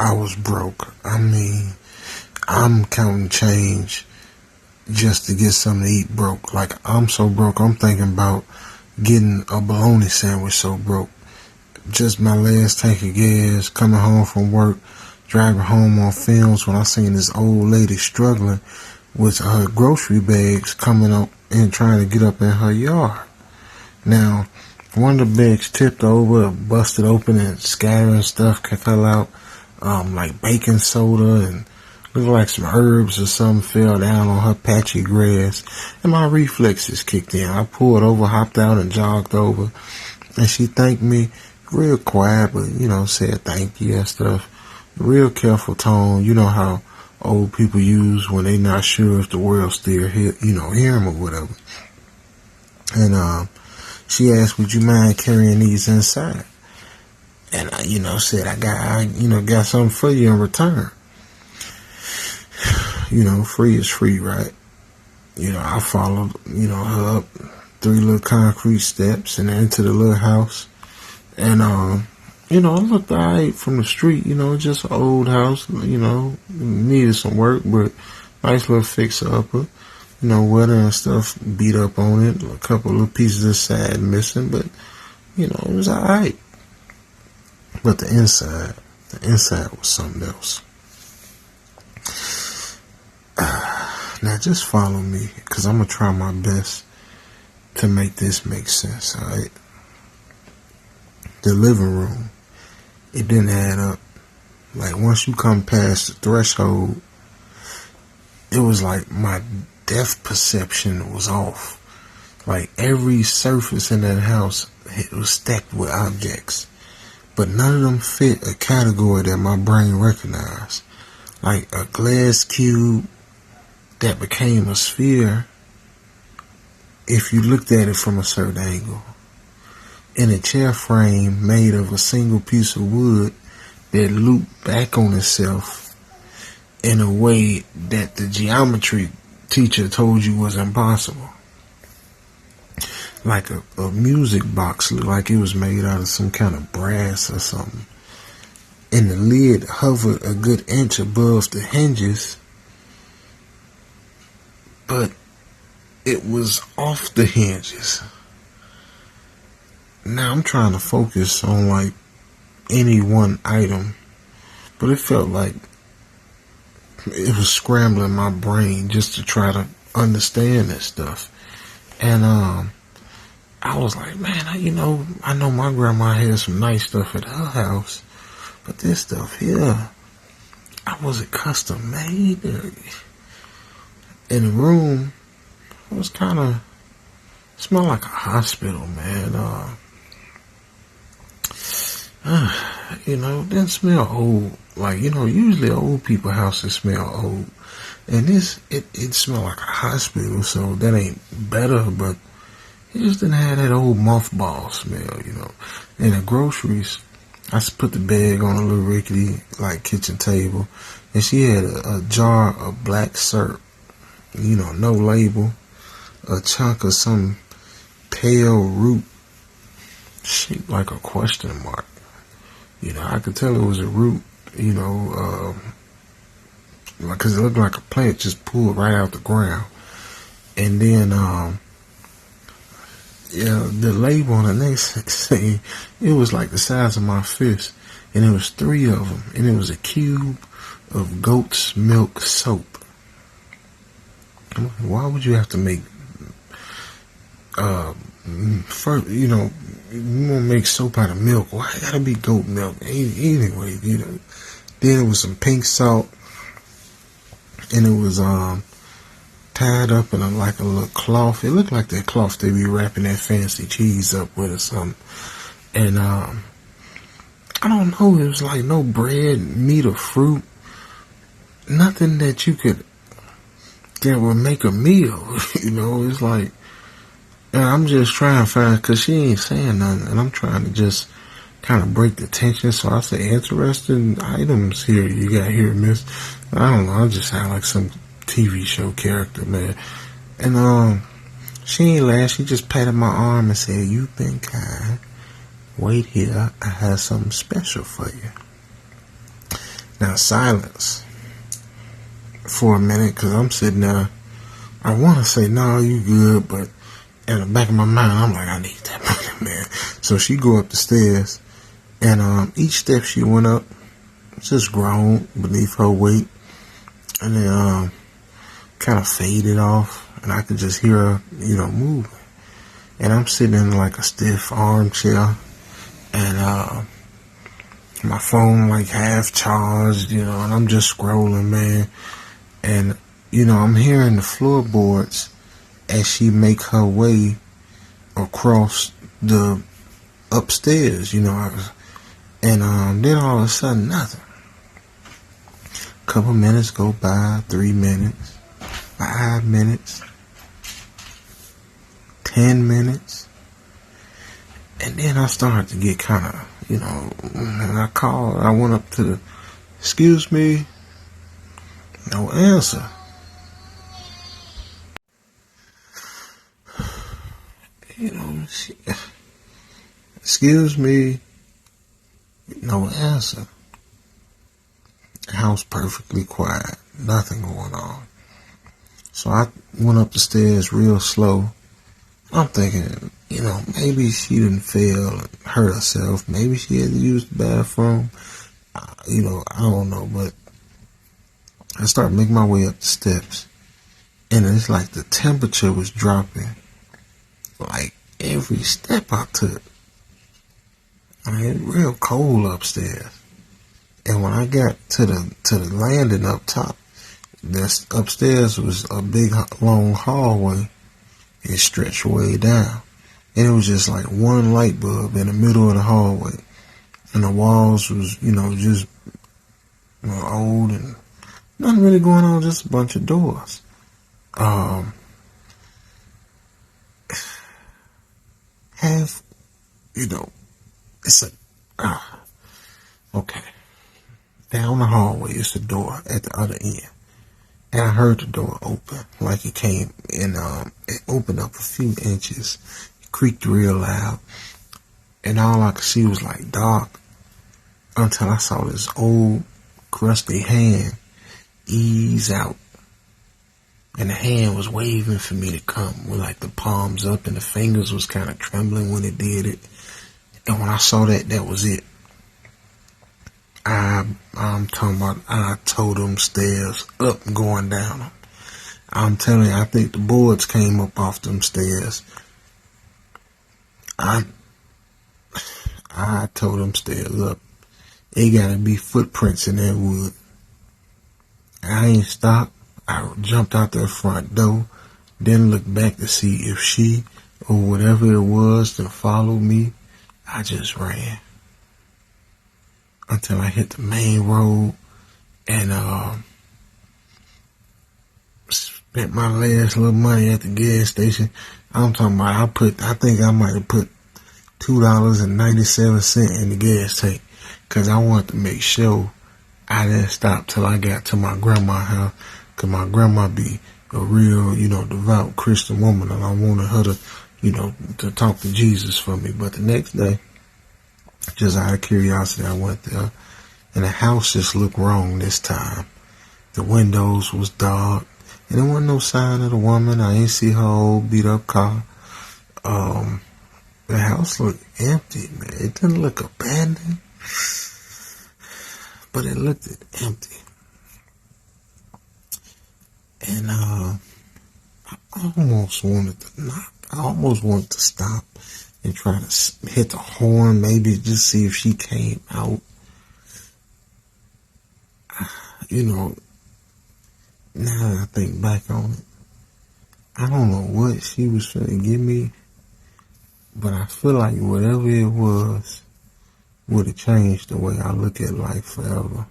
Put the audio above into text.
I was broke. I mean, I'm counting change just to get something to eat broke. Like, I'm so broke, I'm thinking about getting a bologna sandwich so broke. Just my last tank of gas, coming home from work, driving home on films when I seen this old lady struggling with her grocery bags coming up and trying to get up in her yard. Now, one of the bags tipped over, busted open, and scattering stuff fell out, like baking soda, and looked like some herbs or something fell down on her patchy grass, and my reflexes kicked in. I pulled over, hopped out, and jogged over, and she thanked me real quiet, but, said thank you and stuff. Real careful tone, you know how old people use when they not sure if the world still hear them or whatever. And she asked, would you mind carrying these inside? And I, said, I got something for you in return. Free is free, right? I followed, her up 3 little concrete steps and into the little house. And, I looked alright from the street, just an old house, needed some work, but nice little fixer-upper. Weather and stuff beat up on it, a couple of little pieces of side missing, but, it was alright. But the inside was something else. Now just follow me, because I'm going to try my best to make this make sense, alright? The living room, it didn't add up. Like, once you come past the threshold, it was like my depth perception was off. Like, every surface in that house, it was stacked with objects, but none of them fit a category that my brain recognized. Like a glass cube that became a sphere if you looked at it from a certain angle. In a chair frame made of a single piece of wood that looped back on itself in a way that the geometry teacher told you was impossible. Like a music box, looked like it was made out of some kind of brass or something. And the lid hovered a good inch above the hinges, but it was off the hinges. Now I'm trying to focus on like any one item, but it felt like it was scrambling my brain just to try to understand that stuff. And I was like, man, I know my grandma had some nice stuff at her house, but this stuff here, was it custom made? In the room, it was kind of smelled like a hospital, man. It didn't smell old. Like, usually old people houses smell old. And it smelled like a hospital, so that ain't better, but it just didn't have that old mothball smell, And the groceries, I put the bag on a little rickety, like, kitchen table, and she had a jar of black syrup, no label, a chunk of some pale root shaped like a question mark. I could tell it was a root, because it looked like a plant just pulled right out the ground. And then, the label on the next thing, it was like the size of my fist, and it was 3 of them, and it was a cube of goat's milk soap. Why would you have to make, first, you want to make soap out of milk? Why it gotta be goat milk? Anyway, then it was some pink salt, and it was, tied up in a little cloth. It looked like that cloth they be wrapping that fancy cheese up with or something. And, I don't know, it was like no bread, meat, or fruit. Nothing that would make a meal, It's like, and I'm just trying to find, because she ain't saying nothing, and I'm trying to just kind of break the tension. So I say, interesting items here you got here, miss. I don't know, I just sound like some TV show character, man. And she ain't laughed. She just patted my arm and said, "You've been kind. Wait here, I have something special for you." Now silence for a minute, because I'm sitting there. I want to say, no, you good, but in the back of my mind, I'm like, I need that money, man. So she go up the stairs, and each step she went up just groaned beneath her weight, and then kind of faded off, and I could just hear her, moving. And I'm sitting in like a stiff armchair, and my phone like half charged, and I'm just scrolling, man. And I'm hearing the floorboards as she make her way across the upstairs, and then all of a sudden nothing. Couple minutes go by, 3 minutes, 5 minutes, 10 minutes, and then I started to get kind of, and I went up to the, excuse me, no answer. Excuse me, no answer. The house perfectly quiet, nothing going on. So I went up the stairs real slow. I'm thinking, maybe she didn't fail and hurt herself. Maybe she had to use the bathroom. I don't know, but I started making my way up the steps, and it's like the temperature was dropping, like every step I took. I mean, real cold upstairs. And when I got to the landing up top, this upstairs was a big long hallway. It stretched way down, and it was just like one light bulb in the middle of the hallway, and the walls was just old and nothing really going on, just a bunch of doors. It's okay. Down the hallway is a door at the other end. And I heard the door open, like it came, and it opened up a few inches. It creaked real loud. And all I could see was like dark, until I saw this old, crusty hand ease out. And the hand was waving for me to come, with like the palms up, and the fingers was kind of trembling when it did it. And when I saw that, that was it. I'm talking about, I told them stairs up going down them. I'm telling you, I think the boards came up off them stairs. I told them stairs up. It gotta be footprints in that wood. I ain't stopped. I jumped out that front door, didn't look back to see if she or whatever it was that followed me. I just ran until I hit the main road, and spent my last little money at the gas station. I'm talking about, I think I might have put $2.97 in the gas tank, because I wanted to make sure I didn't stop till I got to my grandma's house, because my grandma be a real, devout Christian woman, and I wanted her to, to talk to Jesus for me. But the next day, just out of curiosity, I went there, and the house just looked wrong this time. The windows was dark, and there wasn't no sign of the woman. I ain't see her old beat up car. The house looked empty, man. It didn't look abandoned, but it looked empty. And I almost wanted to knock. I almost wanted to stop and try to hit the horn, maybe just see if she came out. Now that I think back on it, I don't know what she was trying to give me, but I feel like whatever it was would have changed the way I look at life forever.